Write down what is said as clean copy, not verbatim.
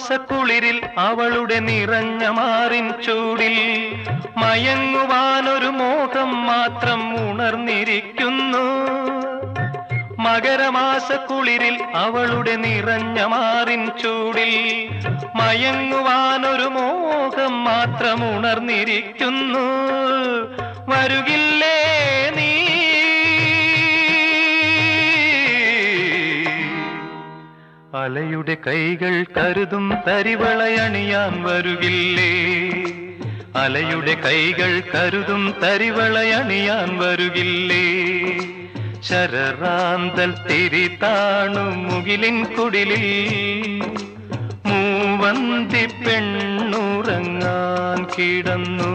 മകരമാസക്കുളിരിൽ അവളുടെ നിറഞ്ഞ മാറിൻ ചൂടിൽ മയങ്ങുവാനൊരു മോഹം മാത്രം ഉണർന്നിരിക്കുന്നു. മകരമാസക്കുളിരിൽ അവളുടെ നിറഞ്ഞ മാറിൻ ചൂടിൽ മയങ്ങുവാനൊരു മോഹം മാത്രം ഉണർന്നിരിക്കുന്നു. വരുകില്ലേ നീ? അലയുടെ കൈകൾ കരുതും തരിവളയണിയാൻ വരുകില്ലേ? അലയുടെ കൈകൾ കരുതും തരിവളയണിയാൻ വരുകില്ലേ? ശരറാന്തൽ തിരി താണു മുകിലിൻ കുടിലിൽ മൂവന്തി പെണ്ണുറങ്ങാൻ കിടന്നു.